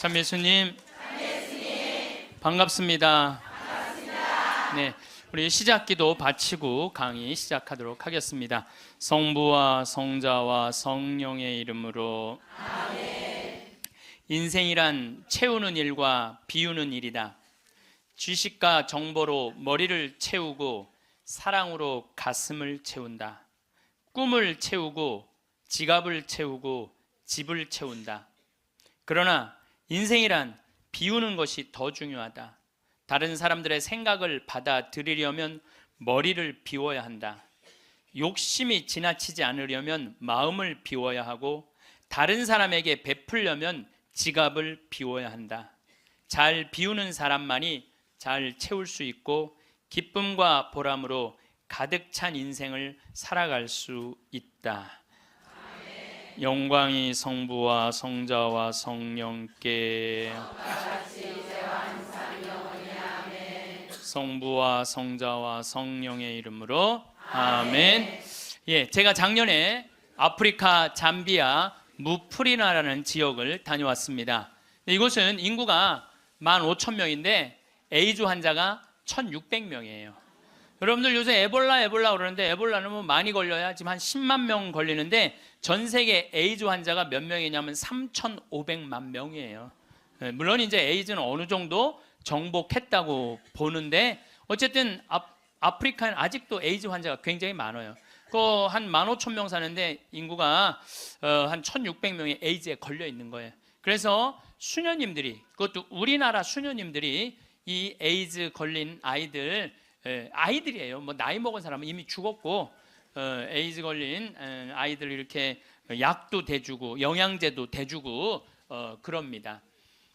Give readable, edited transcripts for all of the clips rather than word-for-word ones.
참 예수님, 반갑습니다. 네, 우리 시작기도 바치고 강의 시작하도록 하겠습니다. 성부와 성자와 성령의 이름으로. 아멘. 인생이란 채우는 일과 비우는 일이다. 지식과 정보로 머리를 채우고 사랑으로 가슴을 채운다. 꿈을 채우고 지갑을 채우고 집을 채운다. 그러나 인생이란 비우는 것이 더 중요하다. 다른 사람들의 생각을 받아들이려면 머리를 비워야 한다. 욕심이 지나치지 않으려면 마음을 비워야 하고, 다른 사람에게 베풀려면 지갑을 비워야 한다. 잘 비우는 사람만이 잘 채울 수 있고 기쁨과 보람으로 가득 찬 인생을 살아갈 수 있다. 영광이 성부와 성자와 성령께. 성부와 성자와 성령의 이름으로. 아멘. 예, 제가 작년에 아프리카 잠비아 무프리나라는 지역을 다녀왔습니다. 이곳은 인구가 15,000명인데 에이즈 환자가 1,600명이에요. 여러분들 요새 에볼라 그러는데, 에볼라는 뭐 많이 걸려야 지금 한 10만 명 걸리는데 전 세계 에이즈 환자가 몇 명이냐면 3,500만 명이에요. 물론 이제 에이즈는 어느 정도 정복했다고 보는데, 어쨌든 아프리카는 아직도 에이즈 환자가 굉장히 많아요. 한 15,000명 사는데 인구가 한 1,600명이 에이즈에 걸려 있는 거예요. 그래서 수녀님들이, 그것도 우리나라 수녀님들이 이 에이즈 걸린 아이들이에요. 뭐 나이 먹은 사람은 이미 죽었고, 에이즈 걸린 아이들 이렇게 약도 대주고 영양제도 대주고 그럽니다.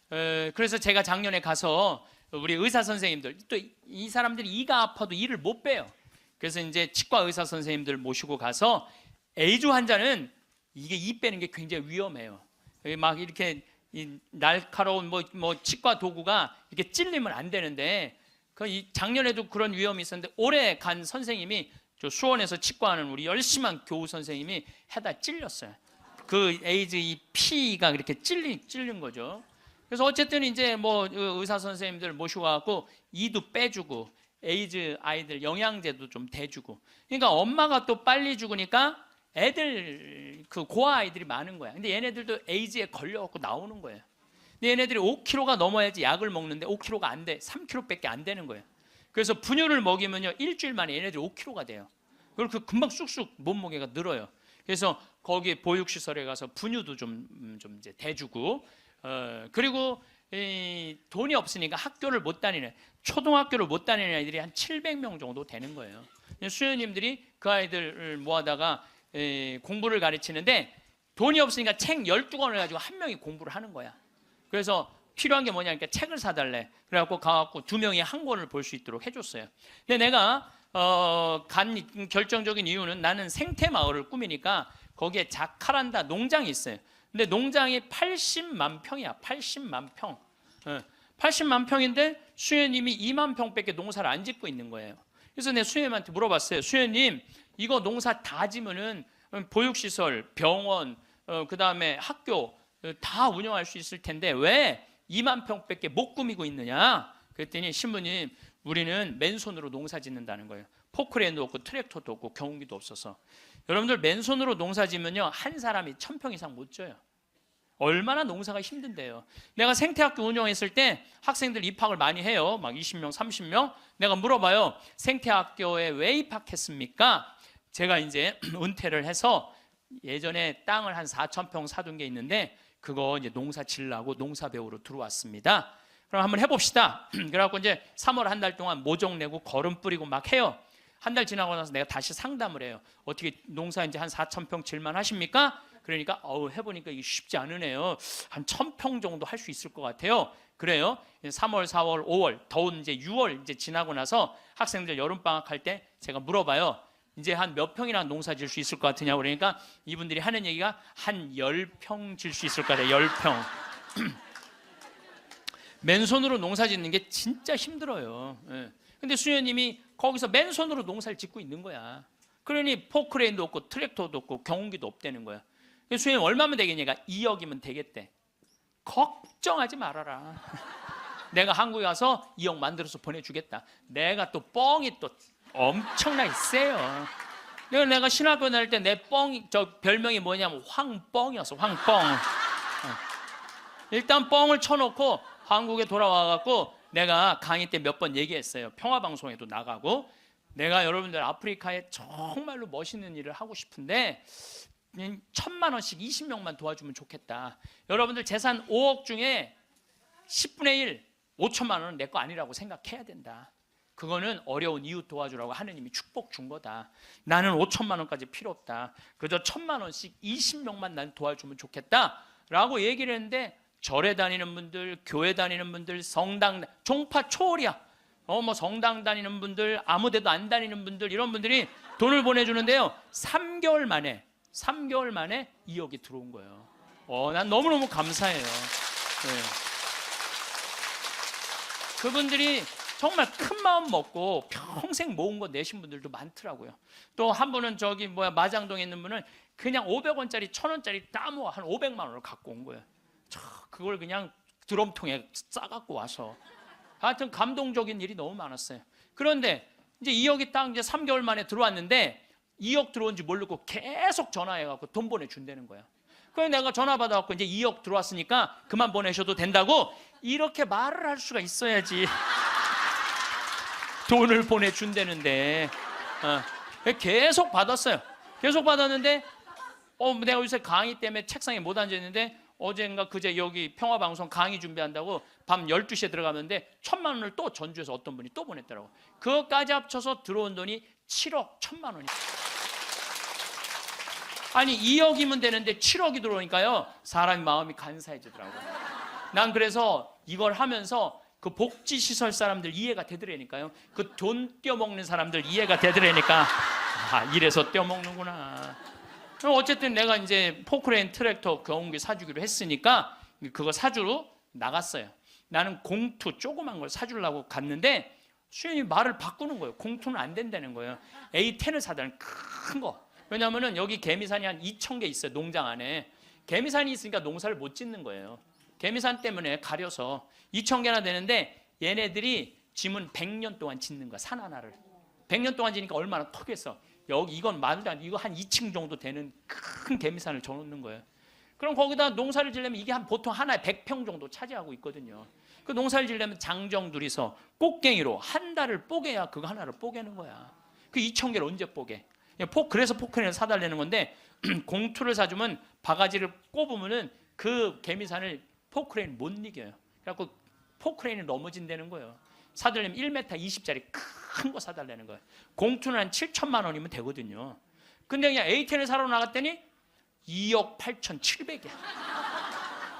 그래서 제가 작년에 가서 우리 의사 선생님들, 또 이 사람들이 이가 아파도 일을 못 빼요. 그래서 이제 치과 의사 선생님들 모시고 가서, 에이즈 환자는 이게 이 빼는 게 굉장히 위험해요. 막 이렇게 이 날카로운 뭐 치과 도구가 이렇게 찔리면 안 되는데, 작년에도 그런 위험이 있었는데, 올해 간 선생님이, 저 수원에서 치과하는 우리 열심한 교우 선생님이 해다 찔렸어요. 그 에이즈 이 피가 그렇게 찔린 거죠. 그래서 어쨌든 이제 뭐 의사 선생님들 모시고 와갖고 이도 빼주고 에이즈 아이들 영양제도 좀 대주고, 그러니까 엄마가 또 빨리 죽으니까 애들, 그 고아 아이들이 많은 거야. 근데 얘네들도 에이즈에 걸려갖고 나오는 거예요. 근데 얘네들이 5kg가 넘어야지 약을 먹는데 5kg가 안 돼. 3kg밖에 안 되는 거예요. 그래서 분유를 먹이면요, 일주일 만에 얘네들이 5kg가 돼요. 그리고 금방 쑥쑥 몸무게가 늘어요. 그래서 거기 보육시설에 가서 분유도 좀 이제 대주고, 그리고 돈이 없으니까 학교를 못 다니는, 초등학교를 못 다니는 아이들이 한 700명 정도 되는 거예요. 수녀님들이 그 아이들을 모아다가 공부를 가르치는데, 돈이 없으니까 책 12권을 가지고 한 명이 공부를 하는 거야. 그래서 필요한 게 뭐냐니까 책을 사달래. 그래갖고 가갖고 2명이 한 권을 볼 수 있도록 해줬어요. 근데 내가 간 결정적인 이유는, 나는 생태마을을 꾸미니까 거기에 자카란다 농장이 있어요. 근데 농장이 80만 평이야. 80만 평. 80만 평인데 수녀님이 2만 평밖에 농사를 안 짓고 있는 거예요. 그래서 내가 수녀님한테 물어봤어요. 수녀님, 이거 농사 다 지면은 보육시설, 병원, 그 다음에 학교 다 운영할 수 있을 텐데 왜 2만 평밖에 못 꾸미고 있느냐? 그랬더니, 신부님, 우리는 맨손으로 농사 짓는다는 거예요. 포크레인도 없고 트랙터도 없고 경운기도 없어서. 여러분들, 맨손으로 농사 짓면요, 한 사람이 1,000평 이상 못 져요. 얼마나 농사가 힘든데요. 내가 생태학교 운영했을 때 학생들 입학을 많이 해요. 막 20명, 30명. 내가 물어봐요. 생태학교에 왜 입학했습니까? 제가 이제 은퇴를 해서 예전에 땅을 한 4,000평 사둔 게 있는데, 그거 이제 농사 지으려고 농사 배우러 들어왔습니다. 그럼 한번 해봅시다. 그래갖고 이제 3월 한 달 동안 모종 내고 거름 뿌리고 막 해요. 한 달 지나고 나서 내가 다시 상담을 해요. 어떻게 농사 이제 한 4,000평 질만 하십니까? 그러니까 해보니까 이게 쉽지 않으네요. 한 1,000평 정도 할 수 있을 것 같아요. 그래요. 3월, 4월, 5월, 더운 이제 6월 이제 지나고 나서 학생들 여름방학 할 때 제가 물어봐요. 이제 한 몇 평이나 농사 질 수 있을 것 같으냐고. 그러니까 이분들이 하는 얘기가 한 10평 질 수 있을 것 같아요. 10평. 맨손으로 농사 짓는 게 진짜 힘들어요. 근데 수녀님이 거기서 맨손으로 농사를 짓고 있는 거야. 그러니 포크레인도 없고 트랙터도 없고 경운기도 없다는 거야. 수녀님, 얼마면 되겠냐가 2억이면 되겠대. 걱정하지 말아라. 내가 한국에 가서 2억 만들어서 보내주겠다. 내가 또 뻥이 또 엄청나게 세요. 내가 신학교 다닐 때 내 뻥이, 저 별명이 뭐냐면 황뻥이었어. 황뻥. 일단 뻥을 쳐놓고 한국에 돌아와갖고 내가 강의 때 몇 번 얘기했어요. 평화방송에도 나가고, 내가 여러분들 아프리카에 정말로 멋있는 일을 하고 싶은데 1,000만 원씩 20명만 도와주면 좋겠다. 여러분들 재산 5억 중에 10분의 1, 5천만 원은 내 거 아니라고 생각해야 된다. 그거는 어려운 이웃 도와주라고 하느님이 축복 준 거다. 나는 5천만 원까지 필요 없다. 그저 1,000만 원씩 20명만 난 도와주면 좋겠다 라고 얘기를 했는데, 절에 다니는 분들, 교회 다니는 분들, 성당, 종파 초월이야. 뭐 성당 다니는 분들, 아무 데도 안 다니는 분들, 이런 분들이 돈을 보내주는데요, 3개월 만에 2억이 들어온 거예요. 난 너무너무 감사해요. 네. 그분들이 정말 큰 마음 먹고 평생 모은 거 내신 분들도 많더라고요. 또 한 분은 마장동에 있는 분은 그냥 500원짜리 1,000원짜리 다 모아 한 500만 원을 갖고 온 거예요. 그걸 그냥 드럼통에 싸갖고 와서. 하여튼 감동적인 일이 너무 많았어요. 그런데 이제 2억이 딱 이제 3개월 만에 들어왔는데 2억 들어온지 모르고 계속 전화해갖고 돈 보내준다는 거야. 그래서 내가 전화 받아갖고 이제 2억 들어왔으니까 그만 보내셔도 된다고 이렇게 말을 할 수가 있어야지. 돈을 보내준다는데 계속 받았어요. 계속 받았는데 내가 요새 강의 때문에 책상에 못 앉아있는데 어젠가 그제 여기 평화방송 강의 준비한다고 밤 12시에 들어가는데 1,000만 원을 또 전주에서 어떤 분이 또 보냈더라고. 그것까지 합쳐서 들어온 돈이 7억 1,000만 원이. 아니 2억이면 되는데 7억이 들어오니까요, 사람의 마음이 간사해지더라고요. 난 그래서 이걸 하면서 그 복지시설 사람들 이해가 되더라니까요. 그 돈 떼어먹는 사람들 이해가 되더라니까, 이래서 떼어먹는구나. 어쨌든 내가 이제 포크레인 트랙터 경운기 사주기로 했으니까 그거 사주러 나갔어요. 나는 공투 조그만 걸 사주려고 갔는데 수현이 말을 바꾸는 거예요. 공투는 안 된다는 거예요. A10을 사달라는 큰 거. 왜냐하면 여기 개미산이 한 2,000개 있어요. 농장 안에. 개미산이 있으니까 농사를 못 짓는 거예요. 개미산 때문에 가려서 2,000개나 되는데 얘네들이 짐은 100년 동안 짓는 거야. 산 하나를 100년 동안 지니까 얼마나 크겠어. 여기 이건 말도 안 돼. 이거 한 2층 정도 되는 큰 개미산을 져놓는 거예요. 그럼 거기다 농사를 지려면 이게 보통 하나에 100평 정도 차지하고 있거든요. 그 농사를 지려면 장정 둘이서 꽃갱이로 한 달을 뽀개야 그거 하나를 뽀개는 거야. 그 2,000개를 언제 뽀개? 그래서 포크레인을 사달라는 건데 공투를 사주면 바가지를 꼽으면은 그 개미산을 포크레인 못 이겨요. 그래갖고 포크레인이 넘어진다는 거예요. 사달라면 1m 20짜리 큰 거 사달라는 거예요. 공투는 한 7천만 원이면 되거든요. 근데 그냥 A10을 사러 나갔더니 2억 8,700이야.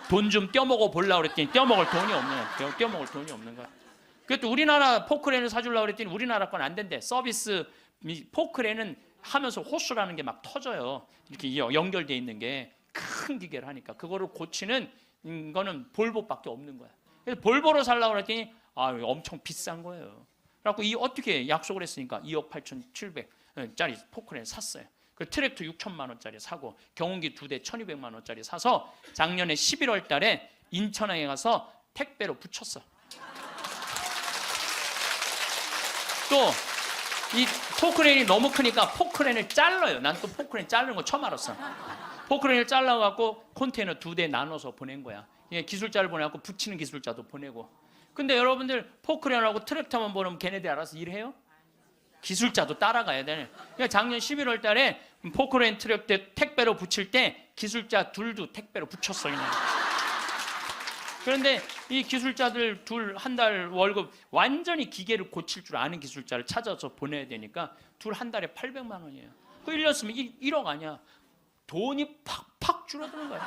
돈 좀 떼어먹어 보려고 그랬더니 떼어먹을 돈이 없는 거야. 그래도 우리나라 포크레인을 사주려고 그랬더니 우리나라 건 안 된대. 서비스 포크레인은 하면서 호수라는 게 막 터져요. 이렇게 연결돼 있는 게 큰 기계를 하니까 그거를 고치는 거는 볼보밖에 없는 거야. 그래서 볼보로 살려고 그랬더니 엄청 비싼 거예요. 그래갖고 어떻게 약속을 했으니까 2억 8,700짜리 포크레인 샀어요. 그 트랙터 6천만 원짜리 사고 경운기 2대 1,200만 원짜리 사서 작년에 11월 달에 인천항에 가서 택배로 붙였어. 또 이 포크레인이 너무 크니까 포크레인을 잘라요. 난 또 포크레인 자르는 거 처음 알았어. 포크레인을 잘라갖고 컨테이너 2대 나눠서 보낸 거야. 기술자를 보내갖고 붙이는 기술자도 보내고. 근데 여러분들 포크레인하고 트랙터만 보내면 걔네들이 알아서 일해요? 기술자도 따라가야 되네. 그러니까 작년 11월 달에 포크레인 트랙터 택배로 붙일 때 기술자 둘도 택배로 붙였어. 그냥. 그런데 이 기술자들 둘 한 달 월급 완전히 기계를 고칠 줄 아는 기술자를 찾아서 보내야 되니까 둘 한 달에 800만 원이에요. 그 1년 쓰면 1억 아니야. 돈이 팍팍 줄어드는 거야.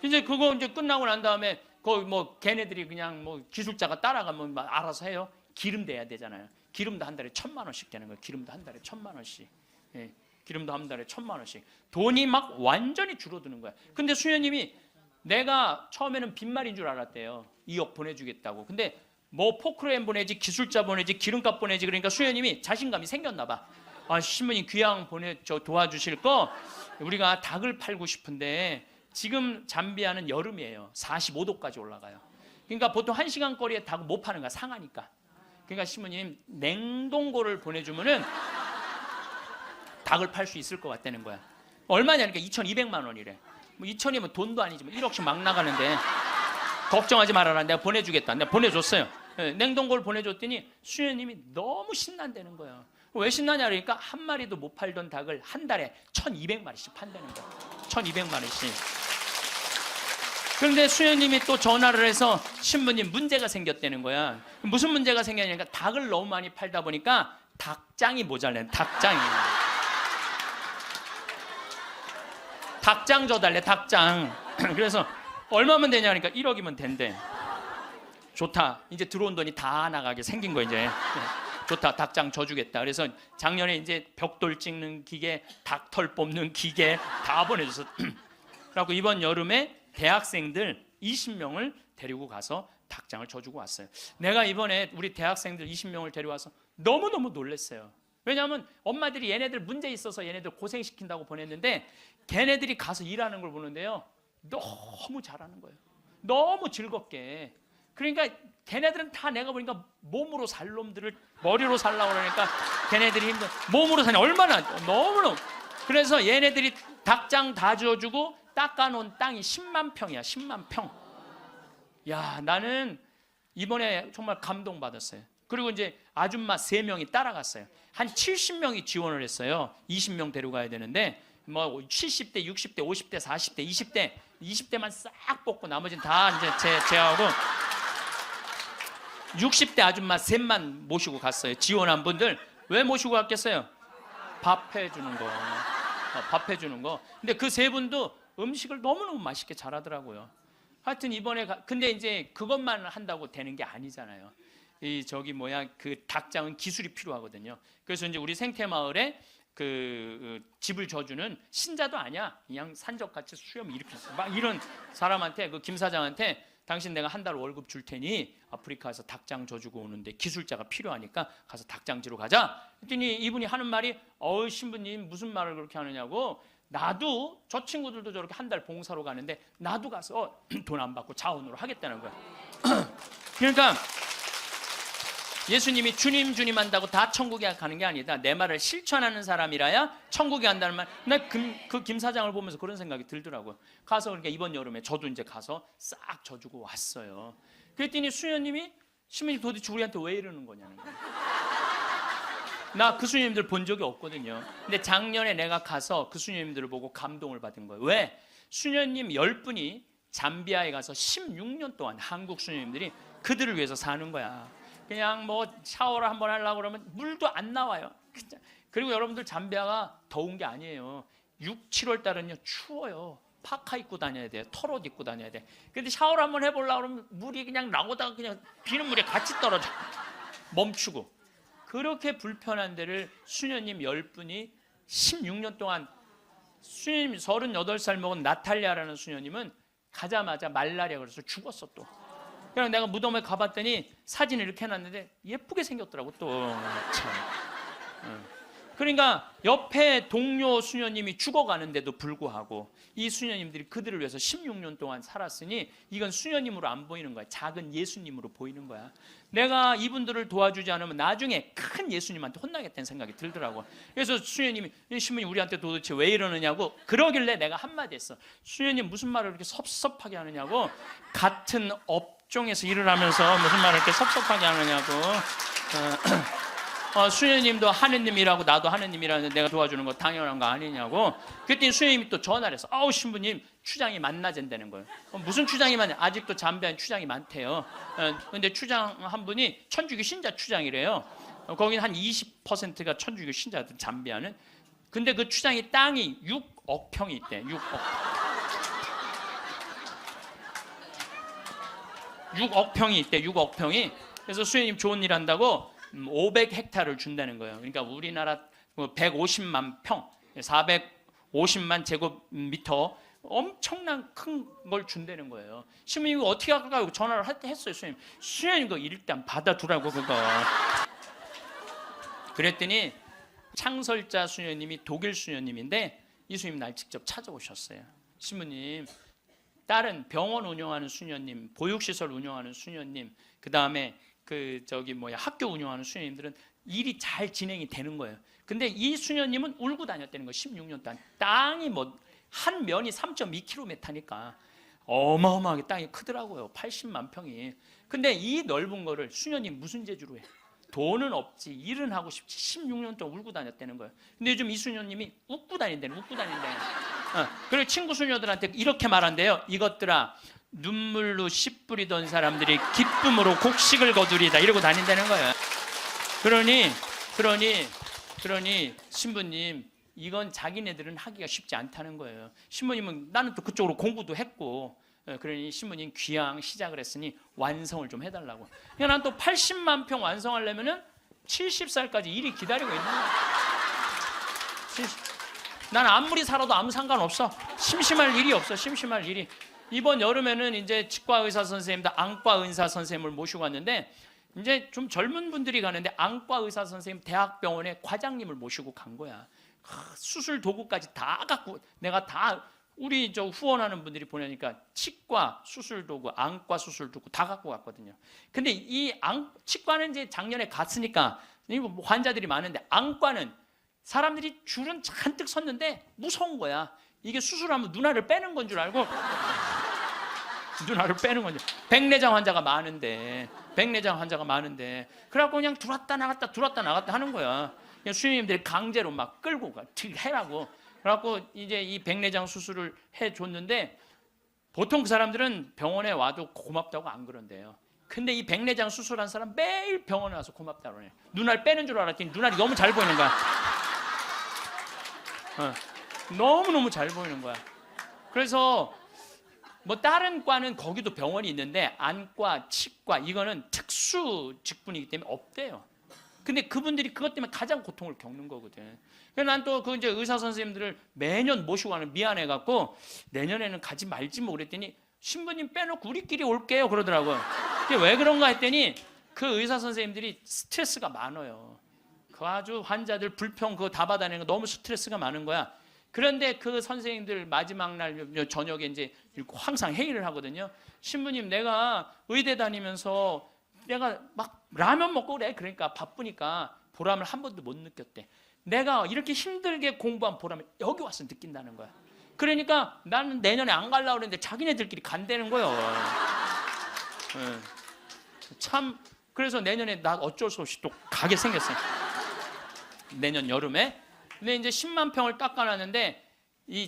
이제 그거 이제 끝나고 난 다음에 거기 걔네들이 그냥 기술자가 따라가면 알아서 해요. 기름 대야 되잖아요. 기름도 한 달에 1,000만 원씩 되는 거예요. 기름도 한 달에 1,000만 원씩. 예, 기름도 한 달에 1,000만 원씩. 돈이 막 완전히 줄어드는 거야. 근데 수녀님이 내가 처음에는 빈말인 줄 알았대요. 2억 보내주겠다고. 근데 포크레인 보내지, 기술자 보내지, 기름값 보내지. 그러니까 수녀님이 자신감이 생겼나 봐. 신부님 귀양 도와주실 거 우리가 닭을 팔고 싶은데 지금 잠비아는 여름이에요. 45도까지 올라가요. 그러니까 보통 1시간 거리에 닭을 못 파는 거야. 상하니까. 그러니까 신부님 냉동고를 보내주면은 닭을 팔 수 있을 것 같다는 거야. 얼마냐니까 2,200만 원이래. 뭐 2,000이면 돈도 아니지. 뭐 1억씩 막 나가는데 걱정하지 말아라. 내가 보내주겠다. 내가 보내줬어요. 냉동고를 보내줬더니 수녀님이 너무 신난다는 거예요. 왜 신나냐 그러니까 한 마리도 못 팔던 닭을 한 달에 1,200마리씩 판다는 거예요. 1,200마리씩. 그런데 수녀님이 또 전화를 해서 신부님 문제가 생겼다는 거야. 무슨 문제가 생겼냐니까 닭을 너무 많이 팔다 보니까 닭장이 모자라요. 닭장이. 닭장 줘달래. 닭장. 그래서 얼마면 되냐니까 1억이면 된대. 좋다. 이제 들어온 돈이 다 나가게 생긴 거 이제. 좋다. 닭장 줘주겠다. 그래서 작년에 이제 벽돌 찍는 기계, 닭털 뽑는 기계 다 보내줘서. 그래갖고 이번 여름에 대학생들 20명을 데리고 가서 닭장을 줘주고 왔어요. 내가 이번에 우리 대학생들 20명을 데려와서 너무너무 놀랐어요. 왜냐하면 엄마들이 얘네들 문제 있어서 얘네들 고생시킨다고 보냈는데 걔네들이 가서 일하는 걸 보는데요. 너무 잘하는 거예요. 너무 즐겁게. 그러니까 걔네들은 다 내가 보니까 몸으로 살 놈들을 머리로 살라고 그러니까 걔네들이 힘든 몸으로 사냐 얼마나 너무너무. 그래서 얘네들이 닭장 다 지어주고 닦아놓은 땅이 10만 평이야. 10만 평. 야, 나는 이번에 정말 감동받았어요. 그리고 이제 아줌마 3명이 따라갔어요. 한 70명이 지원을 했어요. 20명 데려가야 되는데 뭐 70대, 60대, 50대, 40대, 20대만 싹 뽑고 나머지는 다 이제 제하고 60대 아줌마 셋만 모시고 갔어요. 지원한 분들. 왜 모시고 갔겠어요? 밥 해주는 거. 밥 해주는 거. 근데 그 3분도 음식을 너무너무 맛있게 잘하더라고요. 하여튼 이번에 근데 이제 그것만 한다고 되는 게 아니잖아요. 그 닭장은 기술이 필요하거든요. 그래서 이제 우리 생태마을에 그 집을 져주는 신자도 아니야. 그냥 산적같이 수염 이렇게 막 이런 사람한테 그 김 사장한테 당신 내가 한 달 월급 줄 테니 아프리카에서 닭장 져주고 오는데 기술자가 필요하니까 가서 닭장지로 가자. 그랬더니 이분이 하는 말이 신부님 무슨 말을 그렇게 하느냐고. 나도 저 친구들도 저렇게 한 달 봉사로 가는데 나도 가서 돈 안 받고 자원으로 하겠다는 거야. 그러니까 예수님이 주님 주님 한다고 다 천국에 가는 게 아니다. 내 말을 실천하는 사람이라야 천국에 간다는 말. 나 그 김 사장을 보면서 그런 생각이 들더라고요. 가서 그러니까 이번 여름에 저도 이제 가서 싹 져주고 왔어요. 그랬더니 수녀님이 신부님 도대체 우리한테 왜 이러는 거냐는 거예요. 나 그 수녀님들 본 적이 없거든요. 근데 작년에 내가 가서 그 수녀님들을 보고 감동을 받은 거예요. 왜? 수녀님 10분이 잠비아에 가서 16년 동안 한국 수녀님들이 그들을 위해서 사는 거야. 그냥 뭐 샤워를 한번 하려고 그러면 물도 안 나와요. 그리고 여러분들 잠비아가 더운 게 아니에요. 6, 7월 달은요 추워요. 파카 입고 다녀야 돼요. 털옷 입고 다녀야 돼. 근데 샤워를 한번 해보려고 그러면 물이 그냥 나오다가 그냥 비눗물에 같이 떨어져. 멈추고. 그렇게 불편한 데를 수녀님 10분이 16년 동안. 수녀님 38살 먹은 나탈리아라는 수녀님은 가자마자 말라리아 그래서 죽었어 또. 그냥 내가 무덤에 가봤더니 사진을 이렇게 해놨는데 예쁘게 생겼더라고 또. 참. 그러니까 옆에 동료 수녀님이 죽어가는데도 불구하고 이 수녀님들이 그들을 위해서 16년 동안 살았으니 이건 수녀님으로 안 보이는 거야. 작은 예수님으로 보이는 거야. 내가 이분들을 도와주지 않으면 나중에 큰 예수님한테 혼나겠다는 생각이 들더라고. 그래서 수녀님이 신부님 우리한테 도대체 왜 이러느냐고. 그러길래 내가 한마디 했어. 수녀님 무슨 말을 이렇게 섭섭하게 하느냐고. 같은 업종에서 일을 하면서 무슨 말을 이렇게 섭섭하게 하느냐고. 수녀님도 하느님이라고 나도 하느님이라는데 내가 도와주는 거 당연한 거 아니냐고. 그랬더니 수녀님이 또 전화를 해서 신부님 추장이 만나진다는 거예요. 무슨 추장이 많냐. 아직도 잠비아는 추장이 많대요. 근데 추장 한 분이 천주교 신자 추장이래요. 거기는 한 20%가 천주교 신자들 잠비아는. 근데 그 추장이 땅이 6억 평이 있대. 6억 평이 있대. 6억 평이. 그래서 수녀님 좋은 일 한다고 500헥타를 준다는 거예요. 그러니까 우리나라 150만 평, 450만 제곱미터 엄청난 큰 걸 준다는 거예요. 신부님이 어떻게 할까요? 전화를 했어요. 수녀님 그거 일단 받아두라고 그거. 그랬더니 창설자 수녀님이 독일 수녀님인데 이 수녀님 날 직접 찾아오셨어요. 신부님, 다른 병원 운영하는 수녀님, 보육시설 운영하는 수녀님, 그 다음에 학교 운영하는 수녀님들은 일이 잘 진행이 되는 거예요. 근데 이 수녀님은 울고 다녔다는 거예요. 16년 동안. 땅이 한 면이 3.2km니까 어마어마하게 땅이 크더라고요. 80만 평이. 근데 이 넓은 거를 수녀님 무슨 재주로 해? 돈은 없지, 일은 하고 싶지, 16년 동안 울고 다녔다는 거예요. 근데 요즘 이 수녀님이 웃고 다닌다는, 웃고 다닌다는. 그리고 친구 수녀들한테 이렇게 말한대요. 이것들아, 눈물로 씨 뿌리던 사람들이 기쁨으로 곡식을 거두리다, 이러고 다닌다는 거예요. 그러니 신부님, 이건 자기네들은 하기가 쉽지 않다는 거예요. 신부님은 나는 또 그쪽으로 공부도 했고, 그러니 신부님 귀향 시작을 했으니 완성을 좀 해달라고. 그러니까 난 또 80만 평 완성하려면은 70살까지 일이 기다리고 있는 거야. 난 아무리 살아도 아무 상관없어. 심심할 일이 없어. 심심할 일이. 이번 여름에는 이제 치과 의사 선생님들, 안과 의사 선생님을 모시고 왔는데, 이제 좀 젊은 분들이 가는데 안과 의사 선생님 대학병원에 과장님을 모시고 간 거야. 수술 도구까지 다 갖고, 내가 다 우리 후원하는 분들이 보내니까 치과 수술 도구, 안과 수술 도구 다 갖고 갔거든요. 근데 치과는 이제 작년에 갔으니까 환자들이 많은데, 안과는 사람들이 줄은 잔뜩 섰는데 무서운 거야. 이게 수술하면 누나를 빼는 건 줄 알고 누나를 빼는 건지. 백내장 환자가 많은데 그래갖고 그냥 들어왔다 나갔다 하는 거야. 그냥 수녀님들이 강제로 막 끌고 가, 해라고. 그래갖고 이제 이 백내장 수술을 해줬는데, 보통 그 사람들은 병원에 와도 고맙다고 안 그런대요. 근데 이 백내장 수술한 사람 매일 병원에 와서 고맙다고 그래. 눈알 빼는 줄 알았더니 눈알이 너무 잘 보이는 거야. 너무너무 잘 보이는 거야. 그래서 다른 과는 거기도 병원이 있는데, 안과, 치과 이거는 특수 직분이기 때문에 없대요. 근데 그분들이 그것 때문에 가장 고통을 겪는 거거든. 그래서 난 또 이제 의사 선생님들을 매년 모시고 가는 미안해갖고 내년에는 가지 말지 뭐 그랬더니, 신부님 빼놓고 우리끼리 올게요 그러더라고요. 왜 그런가 했더니, 그 의사 선생님들이 스트레스가 많아요. 그 아주 환자들 불평 그거 다 받아내는 거 너무 스트레스가 많은 거야. 그런데 그 선생님들 마지막 날 저녁에 이제 항상 회의를 하거든요. 신부님, 내가 의대 다니면서 내가 막 라면 먹고 그래. 그러니까 바쁘니까 보람을 한 번도 못 느꼈대. 내가 이렇게 힘들게 공부한 보람을 여기 와서 느낀다는 거야. 그러니까 나는 내년에 안 가려고 그랬는데 자기네들끼리 간다는 거예요. 참, 그래서 내년에 나 어쩔 수 없이 또 가게 생겼어요. 내년 여름에. 근데 이제 10만 평을 깎아놨는데,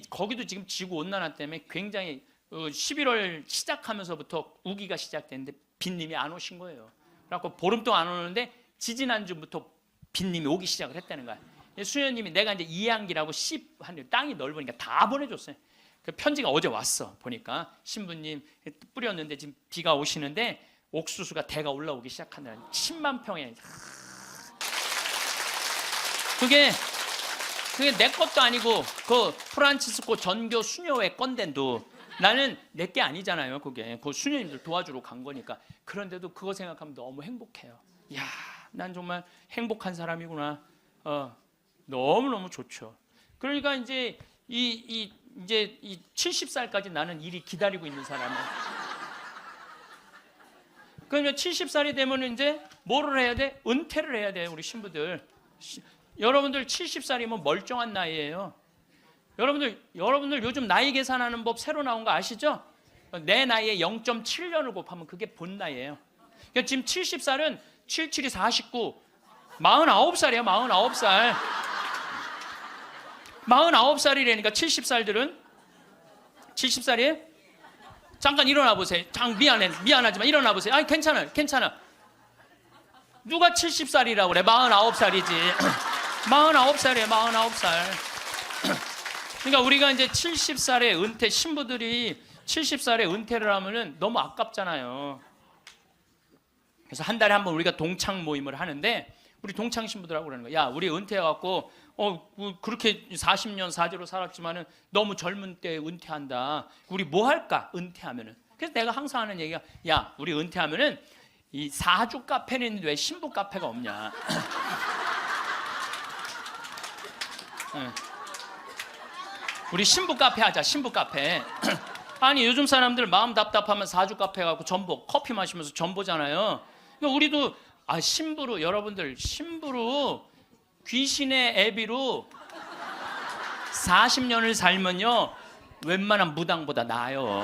거기도 지금 지구 온난화 때문에 굉장히 11월 시작하면서부터 우기가 시작됐는데 빈님이 안 오신 거예요. 그래갖고 보름 동안 안 오는데 지지난주부터 빈님이 오기 시작을 했다는 거야. 수녀님이 내가 이제 이양기라고 땅이 넓으니까 다 보내줬어요. 그 편지가 어제 왔어. 보니까 신부님 뿌렸는데 지금 비가 오시는데 옥수수가 대가 올라오기 시작한다는. 10만 평에. 그게 내 것도 아니고 그 프란치스코 전교 수녀회 건데도 나는 내 게 아니잖아요. 그게 그 수녀님들 도와주러 간 거니까. 그런데도 그거 생각하면 너무 행복해요. 야, 난 정말 행복한 사람이구나. 너무너무 좋죠. 그러니까 이제 이제 70살까지 나는 일이 기다리고 있는 사람이에요. 그러면 70살이 되면 이제 뭐를 해야 돼? 은퇴를 해야 돼요, 우리 신부들. 여러분들 70살이면 멀쩡한 나이예요. 여러분들 요즘 나이 계산하는 법 새로 나온 거 아시죠? 내 나이에 0.7년을 곱하면 그게 본 나이예요. 그러니까 지금 70살은 77이 49, 49살이에요. 49살. 49살이라니까 70살들은 70살이에요? 잠깐 일어나 보세요. 미안하지만 일어나 보세요. 아니 괜찮아. 누가 70살이라고 그래? 49살이지. 49살이에요. 49살. 그러니까 우리가 이제 70살에 은퇴, 신부들이 70살에 은퇴를 하면은 너무 아깝잖아요. 그래서 한 달에 한 번 우리가 동창 모임을 하는데, 우리 동창 신부들하고 그러는 거야. 야, 우리 은퇴해갖고 그렇게 40년 사제로 살았지만은 너무 젊은 때 은퇴한다. 우리 뭐 할까? 은퇴하면은. 그래서 내가 항상 하는 얘기가, 야, 우리 은퇴하면은 이 사주 카페는 있는데 왜 신부 카페가 없냐? 우리 신부 카페 하자. 신부 카페. 아니 요즘 사람들 마음 답답하면 사주 카페 가고 전보 커피 마시면서 전보잖아요. 그러니까 우리도 신부로 여러분들 신부로 귀신의 애비로 40년을 살면요 웬만한 무당보다 나아요.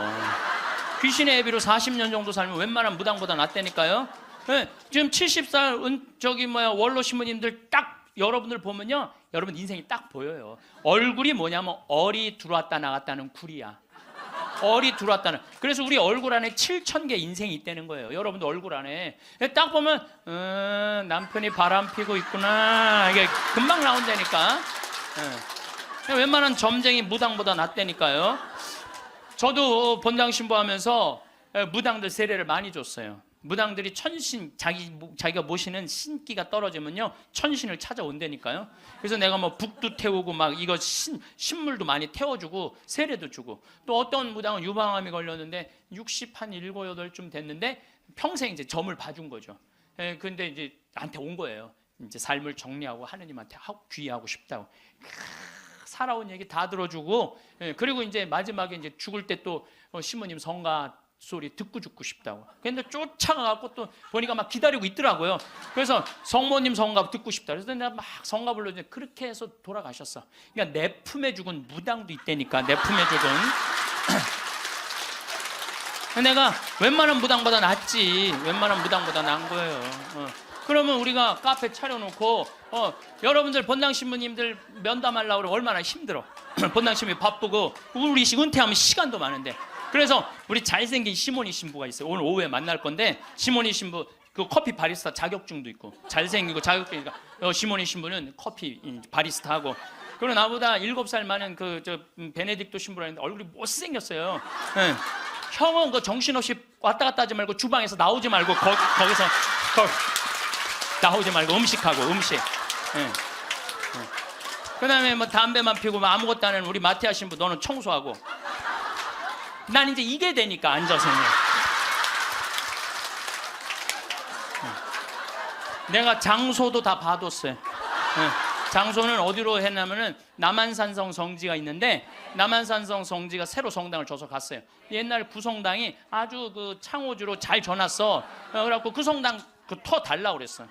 귀신의 애비로 40년 정도 살면 웬만한 무당보다 낫다니까요. 네, 지금 70살 원로 신부님들 딱 여러분들 보면요 여러분 인생이 딱 보여요. 얼굴이 뭐냐면 얼이 들어왔다 나갔다는 굴이야. 얼이 들어왔다는. 그래서 우리 얼굴 안에 7,000개 인생이 있다는 거예요. 여러분들 얼굴 안에 딱 보면 남편이 바람 피고 있구나 이게 금방 나온다니까. 웬만한 점쟁이 무당보다 낫다니까요. 저도 본당 신부하면서 무당들 세례를 많이 줬어요. 무당들이 천신 자기가 모시는 신기가 떨어지면요 천신을 찾아온다니까요. 그래서 내가 뭐 북도 태우고 막 이거 신물도 많이 태워주고 세례도 주고, 또 어떤 무당은 유방암이 걸렸는데 67, 8쯤 됐는데 평생 이제 점을 봐준 거죠. 근데 이제 나한테 온 거예요. 이제 삶을 정리하고 하느님한테 귀의하고 싶다고. 살아온 얘기 다 들어주고, 그리고 이제 마지막에 이제 죽을 때 또 신부님 성가 소리 듣고 죽고 싶다고. 근데 쫓아가갖고 또 보니까 막 기다리고 있더라고요. 그래서 성모님 성가 듣고 싶다. 그래서 내가 막 성가 불러주는데 그렇게 해서 돌아가셨어. 그러니까 내 품에 죽은 무당도 있다니까. 내 품에 죽은. 내가 웬만한 무당보다 낫지. 웬만한 무당보다 나은 거예요. 그러면 우리가 카페 차려놓고 여러분들 본당 신부님들 면담하려고 그러면 얼마나 힘들어. 본당 신부님 바쁘고 우리 은퇴하면 시간도 많은데. 그래서 우리 잘생긴 시모니 신부가 있어요. 오늘 오후에 만날 건데 시모니 신부 그 커피 바리스타 자격증도 있고 잘생기고 자격증이니까 시모니 신부는 커피 바리스타 하고, 그리고 나보다 7살 많은 베네딕토 신부라는데 얼굴이 못생겼어요. 네. 형은 그 정신없이 왔다 갔다 하지 말고 주방에서 나오지 말고 거기서 나오지 말고 음식하고 음식. 네. 그다음에 뭐 담배만 피우고 아무것도 안 하는 우리 마티아 신부 너는 청소하고. 난 이제 이게 되니까 앉아서는. 내가 장소도 다 봐뒀어요. 장소는 어디로 했냐면은 남한산성 성지가 있는데 남한산성 성지가 새로 성당을 줘서 갔어요. 옛날 구성당이 아주 그 창호주로 잘 져놨어. 그래갖고 그 성당 터 달라고 그랬어.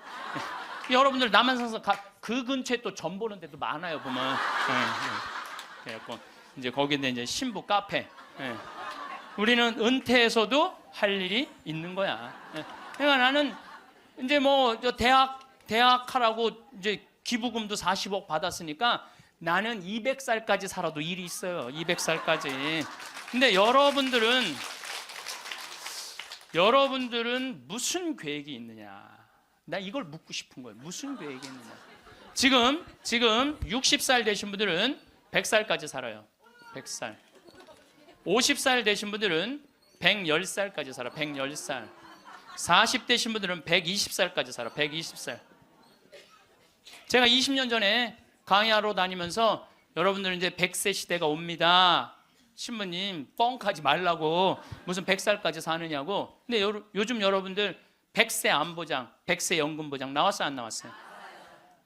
여러분들 남한산성 그 근처에 또 점 보는 데도 많아요 보면. 그래갖고 이제 거기에 이제 신부 카페. 우리는 은퇴해서도 할 일이 있는 거야. 그러니까 나는 이제 뭐 대학 하라고 이제 기부금도 40억 받았으니까 나는 200살까지 살아도 일이 있어요. 200살까지. 근데 여러분들은 무슨 계획이 있느냐? 나 이걸 묻고 싶은 거예요. 무슨 계획이 있느냐? 지금 60살 되신 분들은 100살까지 살아요. 100살. 50살 되신 분들은 110살까지 살아. 110살. 40대신 분들은 120살까지 살아. 120살. 제가 20년 전에 강의하러 다니면서 여러분들은 이제 100세 시대가 옵니다. 신부님 뻥하지 말라고 무슨 100살까지 사느냐고. 근데 요즘 여러분들 100세 안보장, 100세 연금보장 나왔어요 안 나왔어요?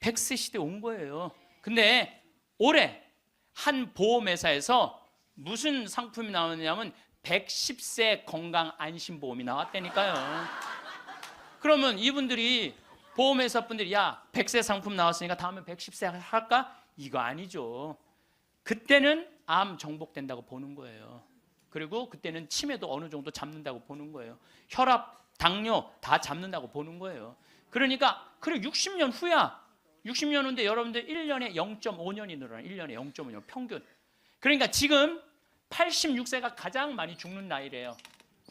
100세 시대 온 거예요. 근데 올해 한 보험회사에서 무슨 상품이 나왔냐면 110세 건강 안심보험이 나왔다니까요. 그러면 이분들이 보험회사 분들이 야 100세 상품 나왔으니까 다음에 110세 할까? 이거 아니죠. 그때는 암 정복된다고 보는 거예요. 그리고 그때는 치매도 어느 정도 잡는다고 보는 거예요. 혈압, 당뇨 다 잡는다고 보는 거예요. 그러니까 그래 60년 후야. 60년 후인데 여러분들 1년에 0.5년이 늘어나요. 1년에 0.5년 평균. 그러니까 지금 86세가 가장 많이 죽는 나이래요.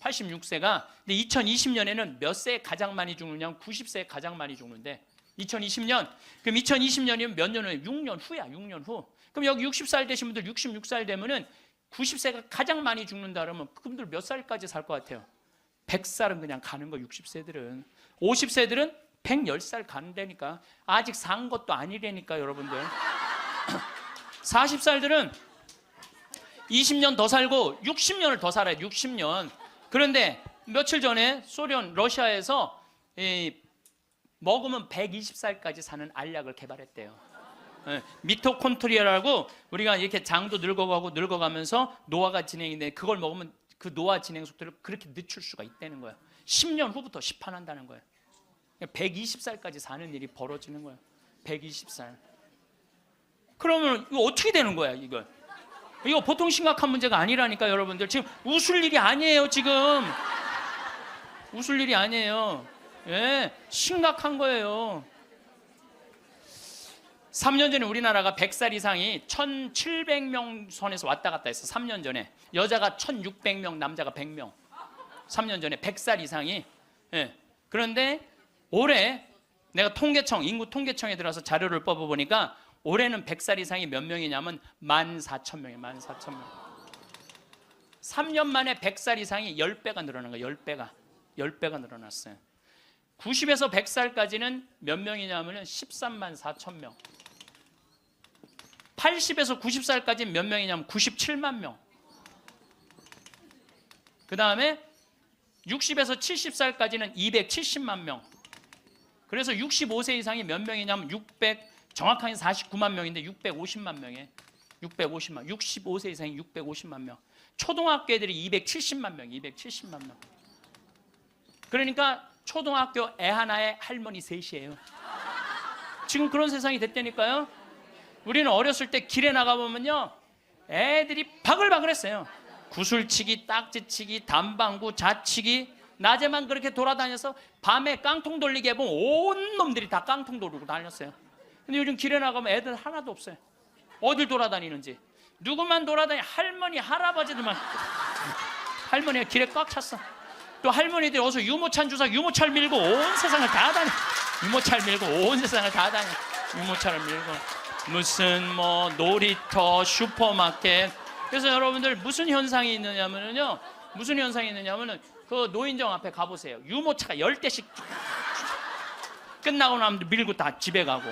86세가. 근데 2020년에는 몇 세에 가장 많이 죽느냐면 90세에 가장 많이 죽는데 2020년. 그럼 2020년이면 몇 년 후에? 6년 후야. 6년 후. 그럼 여기 60살 되신 분들 66살 되면은 90세가 가장 많이 죽는다 그러면 그분들 몇 살까지 살 것 같아요? 100살은 그냥 가는 거 60세들은. 50세들은 110살 가는다니까. 아직 산 것도 아니라니까 여러분들. 40살들은 20년 더 살고 60년을 더 살아요. 60년. 그런데 며칠 전에 러시아에서 먹으면 120살까지 사는 알약을 개발했대요. 미토콘트리아라고 우리가 이렇게 장도 늙어가고 늙어가면서 노화가 진행인데 그걸 먹으면 그 노화 진행 속도를 그렇게 늦출 수가 있다는 거야. 10년 후부터 시판한다는 거야. 120살까지 사는 일이 벌어지는 거야. 120살. 그러면 이거 어떻게 되는 거야, 이거? 이거 보통 심각한 문제가 아니라니까, 여러분들. 지금 웃을 일이 아니에요, 지금. 웃을 일이 아니에요. 예, 심각한 거예요. 3년 전에 우리나라가 100살 이상이 1,700명 선에서 왔다 갔다 했어. 3년 전에. 여자가 1,600명, 남자가 100명. 3년 전에 100살 이상이. 예. 그런데 올해 내가 인구 통계청에 들어서 자료를 뽑아보니까 올해는 100살 이상이 몇 명이냐면 14,000명이에요. 14,000명. 3년 만에 100살 이상이 10배가 늘어난 거예요. 10배가. 10배가 늘어났어요. 90에서 100살까지는 몇 명이냐면 13만 4천 명. 80에서 90살까지는 몇 명이냐면 97만 명. 그 다음에 60에서 70살까지는 270만 명. 그래서 65세 이상이 몇 명이냐면 정확하게 49만 명인데 650만 명이에요. 650만. 65세 이상이 650만 명. 초등학교 애들이 270만 명. 270만 명. 그러니까 초등학교 애 하나에 할머니 셋이에요. 지금 그런 세상이 됐다니까요. 우리는 어렸을 때 길에 나가보면요, 애들이 바글바글했어요. 구슬치기, 딱지치기, 담방구, 자치기. 낮에만 그렇게 돌아다녀서 밤에 깡통 돌리게 해보면 온 놈들이 다 깡통 돌리고 다녔어요. 근데 요즘 길에 나가면 애들 하나도 없어요. 어딜 돌아다니는지. 누구만 할머니, 할아버지들만. 할머니가 길에 꽉 찼어. 또 할머니들이 어서 유모차 주사 유모차를 밀고 온 세상을 다 다녀. 유모차를 밀고 온 세상을 다 다녀. 유모차를 밀고 무슨 뭐 놀이터, 슈퍼마켓. 그래서 여러분들 무슨 현상이 있느냐면요. 무슨 현상이 있느냐면은 그 노인정 앞에 가보세요. 유모차가 10대씩 끝나고 나면 밀고 다 집에 가고.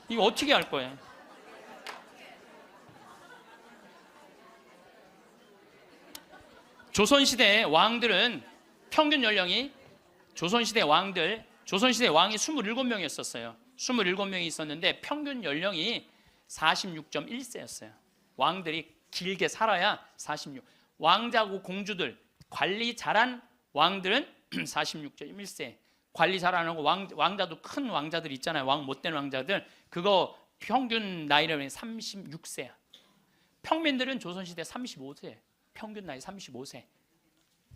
이거 어떻게 할 거예요? 조선시대 왕들은 평균 연령이 조선시대 왕이 27명이었어요. 27명이 있었는데 평균 연령이 46.1세였어요. 왕들이 길게 살아야 46. 왕자고 공주들, 관리 잘한 왕들은 46.1세. 관리 잘하는 왕자도 큰 왕자들 있잖아요. 왕 못된 왕자들. 그거 평균 나이는 36세야. 평민들은 조선시대 35세. 평균 나이 35세.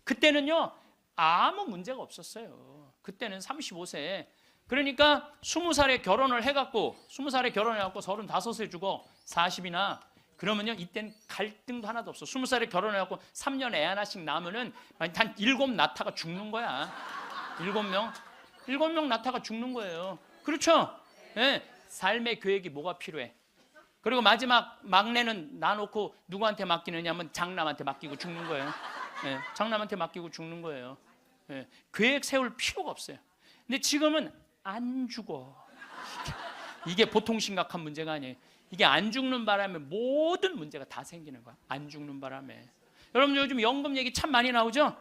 그때는요, 아무 문제가 없었어요. 그때는 35세. 그러니까 20살에 결혼을 해갖고 35세 주고 40이나 그러면요, 이땐 갈등도 하나도 없어. 20살에 결혼해갖고 3년 애 하나씩 낳으면은 한 7 낳다가 죽는 거야. 7명 낳다가 죽는 거예요. 그렇죠? 네. 삶의 계획이 뭐가 필요해? 그리고 마지막 막내는 놔놓고 누구한테 맡기느냐면 장남한테 맡기고 죽는 거예요. 네. 장남한테 맡기고 죽는 거예요. 네. 계획 세울 필요가 없어요. 근데 지금은 안 죽어. 이게 보통 심각한 문제가 아니에요. 이게 안 죽는 바람에 모든 문제가 다 생기는 거야. 안 죽는 바람에. 여러분 요즘 연금 얘기 참 많이 나오죠?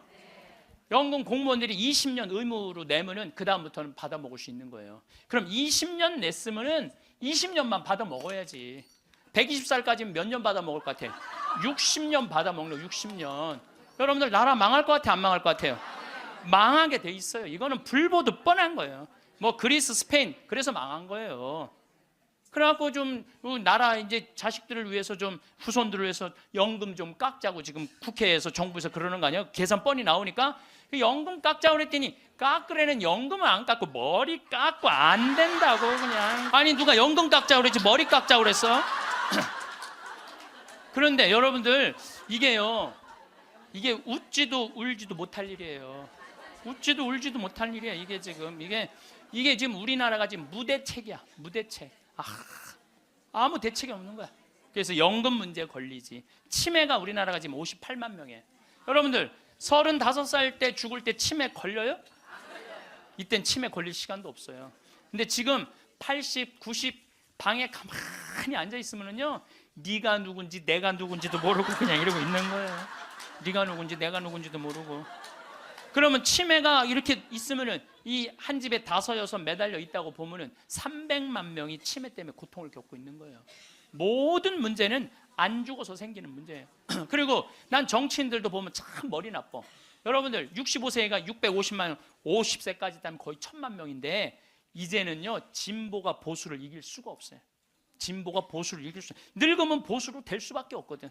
연금 공무원들이 20년 의무로 내면은 그 다음부터는 받아 먹을 수 있는 거예요. 그럼 20년 냈으면은 20년만 받아 먹어야지. 120살까지는 몇 년 받아 먹을 것 같아? 60년 받아 먹는 60년. 여러분들 나라 망할 것 같아, 안 망할 것 같아요? 망하게 돼 있어요. 이거는 불보듯 뻔한 거예요. 뭐 그리스, 스페인 그래서 망한 거예요. 그래갖고 좀 나라 이제 자식들을 위해서 좀 후손들을 위해서 연금 좀 깎자고 지금 국회에서 정부에서 그러는 거 아니에요? 계산 뻔히 나오니까 연금 깎자고 그랬더니 깎으려는 연금을 안 깎고 머리 깎고 안 된다고 그냥. 아니 누가 연금 깎자고 그랬지 머리 깎자고 그랬어? 그런데 여러분들 이게요, 이게 웃지도 울지도 못할 일이에요. 웃지도 울지도 못할 일이야. 이게 지금 우리나라가 지금 무대책이야. 무대책. 아무 대책이 없는 거야. 그래서 연금 문제에 걸리지. 치매가 우리나라가 지금 58만 명이에요. 여러분들 35살 때 죽을 때 치매 걸려요? 이땐 치매 걸릴 시간도 없어요. 근데 지금 80, 90 방에 가만히 앉아 있으면은요, 네가 누군지 내가 누군지도 모르고 그냥 이러고 있는 거예요. 네가 누군지 내가 누군지도 모르고. 그러면 치매가 이렇게 있으면은 이 한 집에 5, 6 매달려 있다고 보면은 300만 명이 치매 때문에 고통을 겪고 있는 거예요. 모든 문제는 안 죽어서 생기는 문제예요. 그리고 난 정치인들도 보면 참 머리 나빠. 여러분들 65세가 650만 명, 50세까지 되면 거의 1000만 명인데 이제는요 진보가 보수를 이길 수가 없어요. 진보가 보수를 이길 수, 늙으면 보수로 될 수밖에 없거든.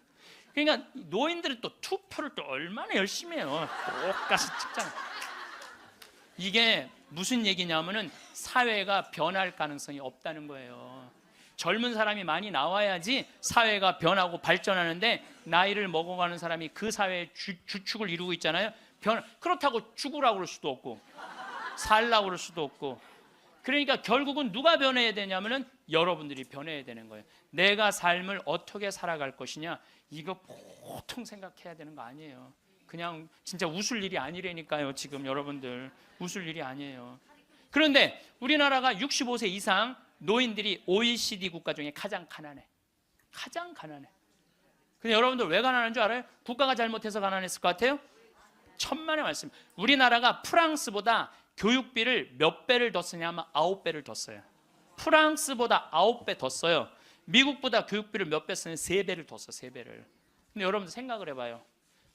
그러니까 노인들은 또 투표를 또 얼마나 열심히 해요. 똑같이 찍잖아. 이게 무슨 얘기냐면은 사회가 변할 가능성이 없다는 거예요. 젊은 사람이 많이 나와야지 사회가 변하고 발전하는데 나이를 먹어가는 사람이 그 사회의 주축을 이루고 있잖아요. 그렇다고 죽으라고 그럴 수도 없고 살라고 그럴 수도 없고. 그러니까 결국은 누가 변해야 되냐면은 여러분들이 변해야 되는 거예요. 내가 삶을 어떻게 살아갈 것이냐, 이거 보통 생각해야 되는 거 아니에요. 그냥 진짜 웃을 일이 아니라니까요. 지금 여러분들 웃을 일이 아니에요. 그런데 우리나라가 65세 이상 노인들이 OECD 국가 중에 가장 가난해. 가장 가난해. 근데 여러분들 왜 가난한 줄 알아요? 국가가 잘못해서 가난했을 것 같아요? 천만의 말씀. 우리나라가 프랑스보다 교육비를 몇 배를 더 쓰냐면 9배를 더 써요. 프랑스보다 9배 더 써요. 미국보다 교육비를 몇 배 쓰냐면 3배를 더 써. 3배를. 근데 여러분들 생각을 해봐요.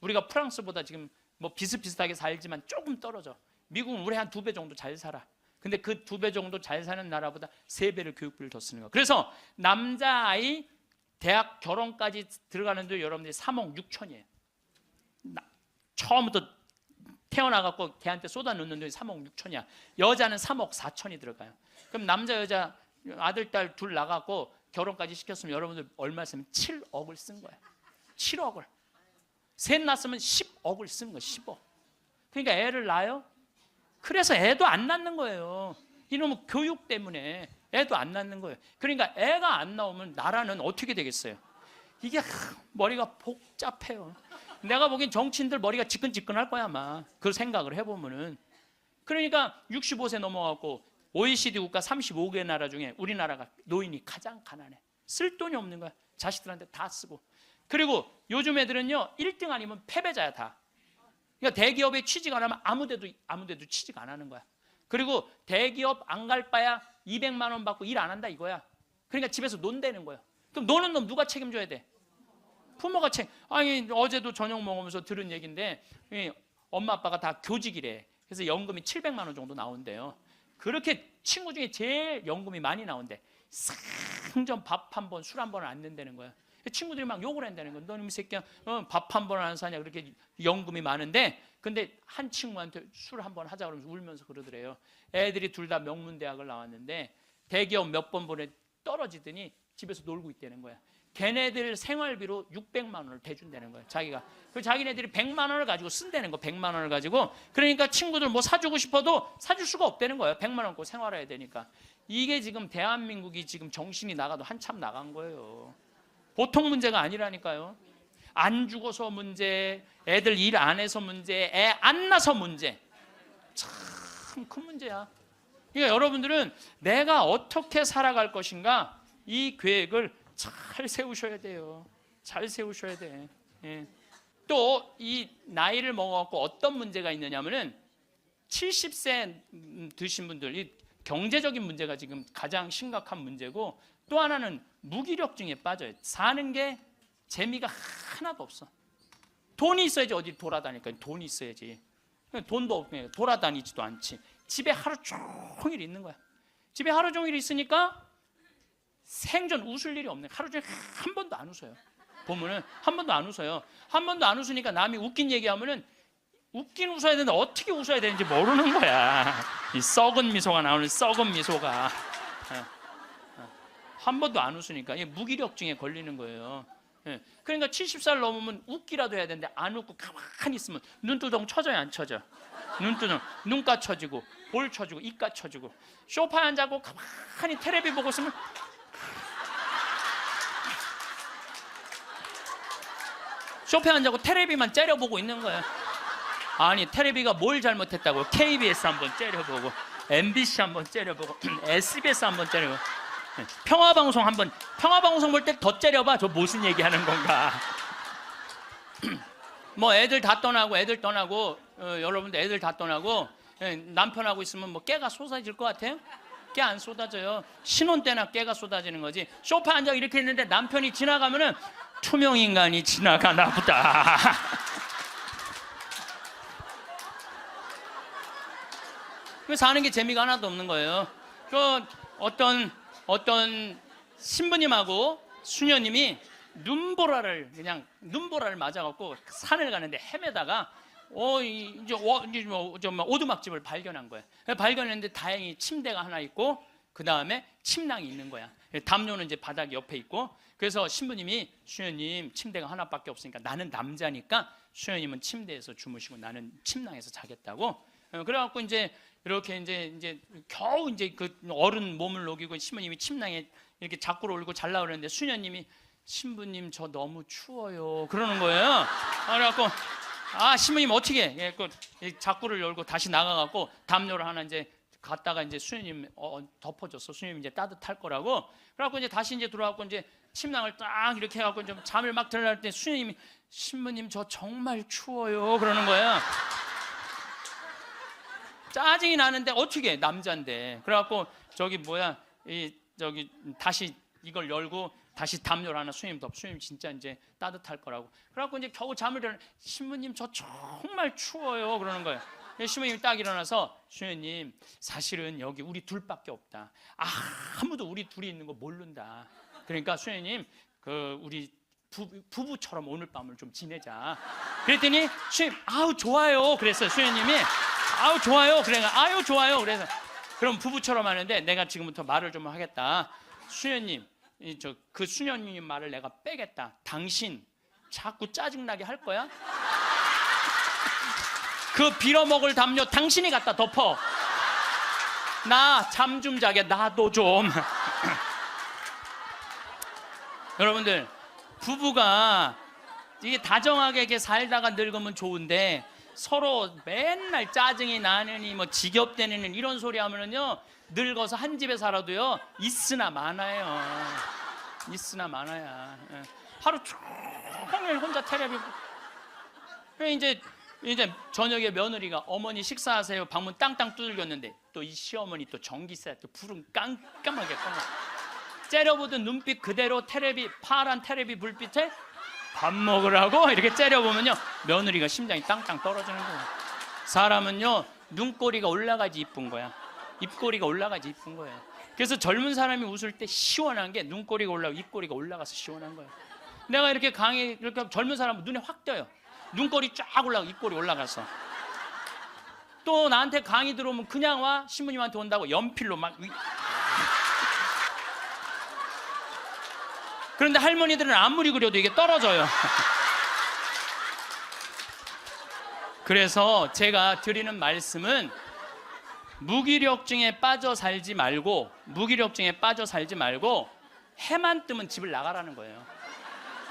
우리가 프랑스보다 지금 뭐 비슷비슷하게 살지만 조금 떨어져. 미국은 우리 한 2배 정도 잘 살아. 근데 그 2배 정도 잘 사는 나라보다 3배를 교육비를 더 쓰는 거야. 그래서 남자아이 대학 결혼까지 들어가는데 여러분들이 3억 6천이에요. 처음부터 태어나갖고 걔한테 쏟아 넣는 돈이 3억 6천이야. 여자는 3억 4천이 들어가요. 그럼 남자 여자 아들 딸 둘 나가고 결혼까지 시켰으면 여러분들 얼마 쓰면 7억을 쓴 거야. 7억을. 셋 낳았으면 10억을 쓴 거야. 10억. 그러니까 애를 낳아요. 그래서 애도 안 낳는 거예요. 이놈의 교육 때문에 애도 안 낳는 거예요. 그러니까 애가 안 나오면 나라는 어떻게 되겠어요? 이게 머리가 복잡해요. 내가 보기엔 정치인들 머리가 지끈지끈할 거야 아마. 그 생각을 해보면은. 그러니까 65세 넘어가고 OECD 국가 35개 나라 중에 우리나라가 노인이 가장 가난해. 쓸 돈이 없는 거야. 자식들한테 다 쓰고. 그리고 요즘 애들은요 1등 아니면 패배자야 다. 그러니까 대기업에 취직 안 하면 아무데도 취직 안 하는 거야. 그리고 대기업 안 갈 바야 200만 원 받고 일 안 한다 이거야. 그러니까 집에서 논다는 거야. 그럼 노는 놈 누가 책임져야 돼? 부모가 아니 어제도 저녁 먹으면서 들은 얘기인데 엄마 아빠가 다 교직이래. 그래서 연금이 700만 원 정도 나온대요. 그렇게 친구 중에 제일 연금이 많이 나온대. 상전 밥 한 번, 술 한 번을 안 낸다는 거야. 친구들이 막 욕을 한다는 거야. 너는 이 새끼야 밥 한 번을 안 사냐. 그렇게 연금이 많은데 근데 한 친구한테 술 한 번 하자 그러면서 울면서 그러더래요. 애들이 둘 다 명문대학을 나왔는데 대기업 몇 번 보내 떨어지더니 집에서 놀고 있다는 거야. 걔네들 생활비로 600만 원을 대준다는 거예요. 자기가. 그 자기네들이 100만 원을 가지고 쓴다는 거. 100만 원을 가지고. 그러니까 친구들 뭐 사주고 싶어도 사줄 수가 없다는 거예요. 100만 원 갖고 생활해야 되니까. 이게 지금 대한민국이 지금 정신이 나가도 한참 나간 거예요. 보통 문제가 아니라니까요. 안 죽어서 문제, 애들 일 안 해서 문제, 애 안 낳아서 문제. 참 큰 문제야. 그러니까 여러분들은 내가 어떻게 살아갈 것인가 이 계획을 잘 세우셔야 돼요. 잘 세우셔야 돼. 예. 또 이 나이를 먹어갖고 어떤 문제가 있느냐면은 70세 드신 분들 이 경제적인 문제가 지금 가장 심각한 문제고 또 하나는 무기력증에 빠져요. 사는 게 재미가 하나도 없어. 돈이 있어야지 어디 돌아다니까. 돈이 있어야지. 돈도 없고 돌아다니지도 않지. 집에 하루 종일 있는 거야. 집에 하루 종일 있으니까 생전 웃을 일이 없네. 하루 종일 한 번도 안 웃어요. 보면은 한 번도 안 웃어요. 한 번도 안 웃으니까 남이 웃긴 얘기하면은 웃긴 웃어야 되는데 어떻게 웃어야 되는지 모르는 거야. 이 썩은 미소가 나오는 썩은 미소가. 한 번도 안 웃으니까 무기력증에 걸리는 거예요. 그러니까 70살 넘으면 웃기라도 해야 되는데 안 웃고 가만히 있으면 눈두덩 쳐져요 안 쳐져? 눈두덩, 눈가 쳐지고 볼 쳐지고 입가 쳐지고 소파에 앉아고 가만히 텔레비 보고 있으면 소파에 앉아고 텔레비만 째려보고 있는 거야. 아니 텔레비가 뭘 잘못했다고. KBS 한번 째려보고 MBC 한번 째려보고 SBS 한번 째려보고 평화방송 한번 평화방송 볼 때 더 째려봐. 저 무슨 얘기하는 건가. 뭐 애들 다 떠나고 애들 떠나고 여러분들 애들 다 떠나고 남편하고 있으면 뭐 깨가 쏟아질 것 같아요? 깨 안 쏟아져요. 신혼 때나 깨가 쏟아지는 거지. 소파에 앉아 이렇게 있는데 남편이 지나가면은 투명 인간이 지나가나 보다. 사는 게 재미가 하나도 없는 거예요. 그 어떤 신부님하고 수녀님이 눈보라를 맞아갖고 산을 가는데 헤매다가 이제 오두막집을 발견한 거예요. 발견했는데 다행히 침대가 하나 있고 그 다음에 침낭이 있는 거야. 담요는 이제 바닥 옆에 있고, 그래서 신부님이 수녀님 침대가 하나밖에 없으니까 나는 남자니까 수녀님은 침대에서 주무시고 나는 침낭에서 자겠다고. 그래갖고 이제 이렇게 이제 겨우 이제 그 어른 몸을 녹이고 신부님이 침낭에 이렇게 자꾸로 올고 잘라 그러는데 수녀님이 신부님 저 너무 추워요 그러는 거예요. 그래갖고 신부님 어떻게 해? 그 자꾸를 열고 다시 나가갖고 담요를 하나 이제 갔다가 이제 수녀님 덮어줬어. 수녀님 이제 따뜻할 거라고. 그래갖고 이제 다시 이제 들어와갖고 이제 침낭을 딱 이렇게 해갖고 좀 잠을 막 들어갈 때 수녀님이 신부님 저 정말 추워요 그러는 거예요. 짜증이 나는데 어떻게 해? 남자인데. 그래갖고 다시 이걸 열고 다시 담요를 하나 수녀님 수녀님 진짜 이제 따뜻할 거라고. 그래갖고 이제 겨우 잠을 일어나 신부님 저 정말 추워요 그러는 거예요. 신부님이 딱 일어나서 수녀님 사실은 여기 우리 둘밖에 없다. 아무도 우리 둘이 있는 거 모른다. 그러니까 수녀님 우리 부부처럼 오늘 밤을 좀 지내자. 그랬더니 수녀님 아우 좋아요 그랬어요. 수녀님이 아우 좋아요. 아유 좋아요. 그래서 그럼 부부처럼 하는데 내가 지금부터 말을 좀 하겠다. 수녀님 그 수녀님 말을 내가 빼겠다. 당신 자꾸 짜증나게 할 거야? 그 빌어먹을 담요 당신이 갖다 덮어. 나 잠 좀 자게 나도 좀. 여러분들 부부가 이게 다정하게 이렇게 살다가 늙으면 좋은데 서로 맨날 짜증이 나느니 뭐 지겹대느니 이런 소리 하면은요 늙어서 한 집에 살아도요 있으나 마나요. 있으나 마나야. 하루 종일 혼자 텔레비. 이제 저녁에 며느리가 어머니 식사하세요. 방문 땅땅 두들겼는데 또 이 시어머니 또 전기세 또 불은 깜깜하게 꺼. 째려보던 눈빛 그대로 파란 텔레비 불빛에 밥 먹으라고 이렇게 째려보면요 며느리가 심장이 땅땅 떨어지는 거예요. 사람은요 눈꼬리가 올라가지 이쁜 거야. 입꼬리가 올라가지 이쁜 거예요. 그래서 젊은 사람이 웃을 때 시원한 게 눈꼬리가 올라가고 입꼬리가 올라가서 시원한 거예요. 내가 이렇게 이렇게 젊은 사람은 눈에 확 띄어요. 눈꼬리 쫙 올라가고 입꼬리 올라가서. 또 나한테 강의 들어오면 그냥 와. 신부님한테 온다고 연필로 막. 그런데 할머니들은 아무리 그려도 이게 떨어져요. 그래서 제가 드리는 말씀은 무기력증에 빠져 살지 말고 해만 뜨면 집을 나가라는 거예요.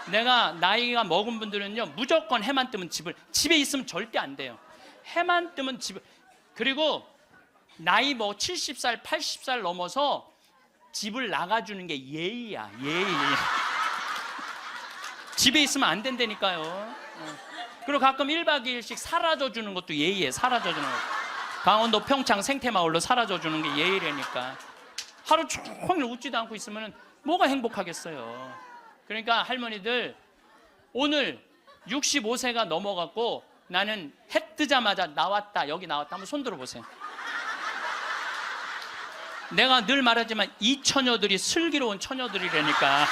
내가 나이가 먹은 분들은요 무조건 해만 뜨면 집에 있으면 절대 안 돼요. 해만 뜨면 그리고 나이 70살 80살 넘어서 집을 나가주는 게 예의야. 예의. 집에 있으면 안 된다니까요. 그리고 가끔 1박 2일씩 사라져주는 것도 예의에 사라져주는 거. 강원도 평창 생태마을로 사라져주는 게 예의라니까. 하루 종일 웃지도 않고 있으면 뭐가 행복하겠어요. 그러니까 할머니들 오늘 65세가 넘어갔고 나는 해 뜨자마자 여기 나왔다 한번 손 들어보세요. 내가 늘 말하지만 이 처녀들이 슬기로운 처녀들이라니까.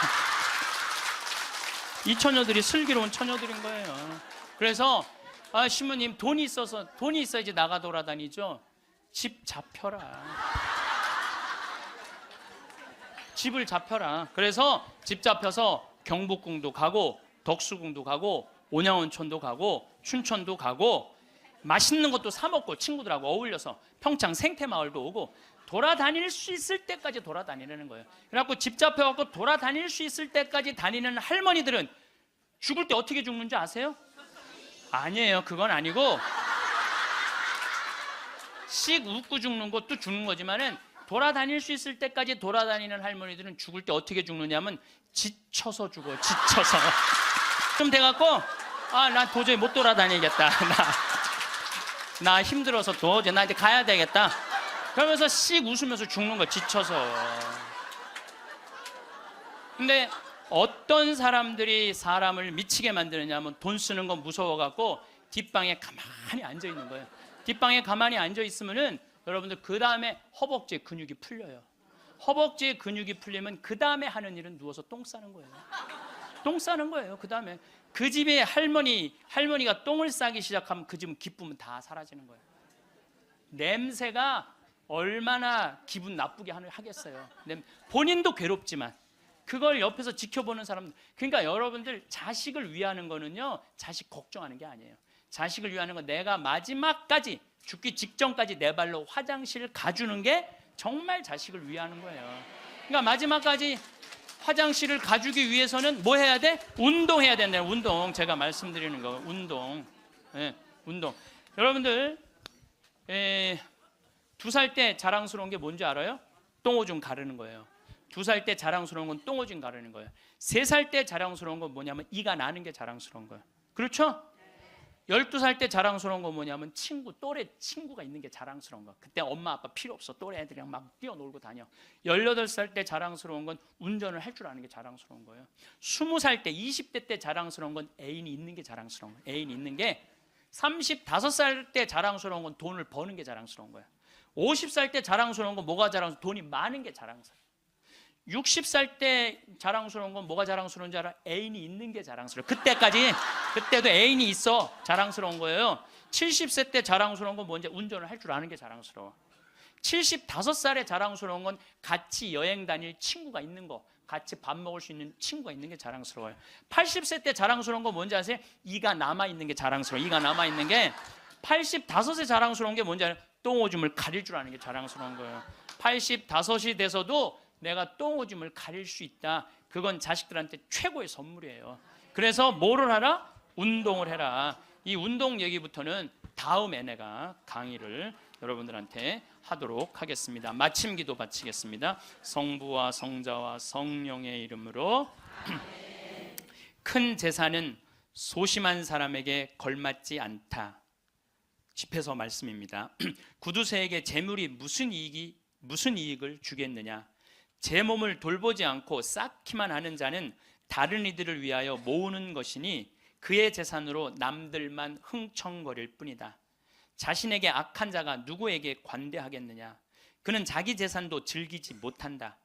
이 처녀들이 슬기로운 처녀들인 거예요. 그래서 신부님 돈이 있어야지 나가 돌아다니죠. 집 잡혀라. 집을 잡혀라. 그래서 집 잡혀서 경복궁도 가고 덕수궁도 가고 온양온천도 가고 춘천도 가고 맛있는 것도 사 먹고 친구들하고 어울려서 평창 생태마을도 오고 돌아다닐 수 있을 때까지 돌아다니는 거예요. 그래갖고 집 잡혀갖고 돌아다닐 수 있을 때까지 다니는 할머니들은 죽을 때 어떻게 죽는지 아세요? 아니에요. 그건 아니고 씩 웃고 죽는 것도 죽는 거지만은 돌아다닐 수 있을 때까지 돌아다니는 할머니들은 죽을 때 어떻게 죽느냐면 지쳐서 죽어요. 지쳐서. 좀 돼갖고 난 도저히 못 돌아다니겠다. 나 힘들어서 도저히 나 이제 가야 되겠다. 그러면서 씩 웃으면서 죽는 거 지쳐서. 근데 어떤 사람들이 사람을 미치게 만드느냐면 돈 쓰는 거 무서워갖고 뒷방에 가만히 앉아 있는 거예요. 뒷방에 가만히 앉아 있으면은 여러분들 그 다음에 허벅지에 근육이 풀려요. 허벅지에 근육이 풀리면 그 다음에 하는 일은 누워서 똥 싸는 거예요. 똥 싸는 거예요. 그 다음에 그 집에 할머니가 똥을 싸기 시작하면 그 집은 기쁨은 다 사라지는 거예요. 냄새가 얼마나 기분 나쁘게 하겠어요. 본인도 괴롭지만 그걸 옆에서 지켜보는 사람. 그러니까 여러분들 자식을 위하는 거는요, 자식 걱정하는 게 아니에요. 자식을 위하는 건 내가 마지막까지 죽기 직전까지 내 발로 화장실 가주는 게 정말 자식을 위하는 거예요. 그러니까 마지막까지 화장실을 가주기 위해서는 뭐 해야 돼? 운동해야 된다. 운동. 제가 말씀드리는 거 운동. 네, 운동. 여러분들 2살 때 자랑스러운 게 뭔지 알아요? 똥오줌 가르는 거예요. 2살 때 자랑스러운 건 똥오줌 가르는 거예요. 3살 때 자랑스러운 건 뭐냐면 이가 나는 게 자랑스러운 거예요. 그렇죠? 12살 때 자랑스러운 건 뭐냐면 또래 친구가 있는 게 자랑스러운 거야. 그때 엄마 아빠 필요 없어. 또래 애들이랑 막 뛰어놀고 다녀. 18살 때 자랑스러운 건 운전을 할 줄 아는 게 자랑스러운 거예요. 20살 때 20대 때 자랑스러운 건 애인이 있는 게 자랑스러운 거예요. 애인이 있는 게. 35살 때 자랑스러운 건 돈을 버는 게 자랑스러운 거예요. 50살 때 자랑스러운 건 뭐가 자랑스러운? 돈이 많은 게 자랑스러워요. 60살 때 자랑스러운 건 뭐가 자랑스러운 줄 알아? 애인이 있는 게 자랑스러워. 그때도 애인이 있어. 자랑스러운 거예요. 70세 때 자랑스러운 건 뭔지? 운전을 할 줄 아는 게 자랑스러워. 75살에 자랑스러운 건 같이 여행 다닐 친구가 있는 거, 같이 밥 먹을 수 있는 친구가 있는 게 자랑스러워요. 80세 때 자랑스러운 건 뭔지 아세요? 이가 남아있는 게 자랑스러워. 이가 남아있는 게. 85세 자랑스러운 게 뭔지 알아요? 똥오줌을 가릴 줄 아는 게 자랑스러운 거예요. 85이 돼서도 내가 똥오줌을 가릴 수 있다. 그건 자식들한테 최고의 선물이에요. 그래서 뭐를 하라? 운동을 해라. 이 운동 얘기부터는 다음에 내가 강의를 여러분들한테 하도록 하겠습니다. 마침 기도 바치겠습니다. 성부와 성자와 성령의 이름으로. 큰 재산은 소심한 사람에게 걸맞지 않다. 집에서 말씀입니다. 구두쇠에게 재물이 무슨 이익을 주겠느냐? 제 몸을 돌보지 않고 쌓기만 하는 자는 다른 이들을 위하여 모으는 것이니 그의 재산으로 남들만 흥청거릴 뿐이다. 자신에게 악한 자가 누구에게 관대하겠느냐? 그는 자기 재산도 즐기지 못한다.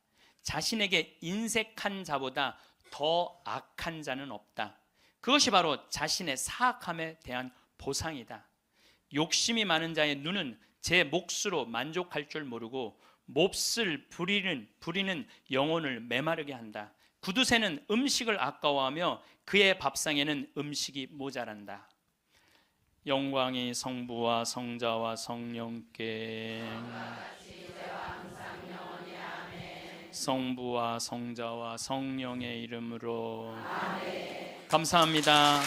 자신에게 인색한 자보다 더 악한 자는 없다. 그것이 바로 자신의 사악함에 대한 보상이다. 욕심이 많은 자의 눈은 제 몫으로 만족할 줄 모르고 몹쓸 부리는 영혼을 메마르게 한다. 구두쇠는 음식을 아까워하며 그의 밥상에는 음식이 모자란다. 영광이 성부와 성자와 성령께. 성부와 성자와 성령의 이름으로. 감사합니다.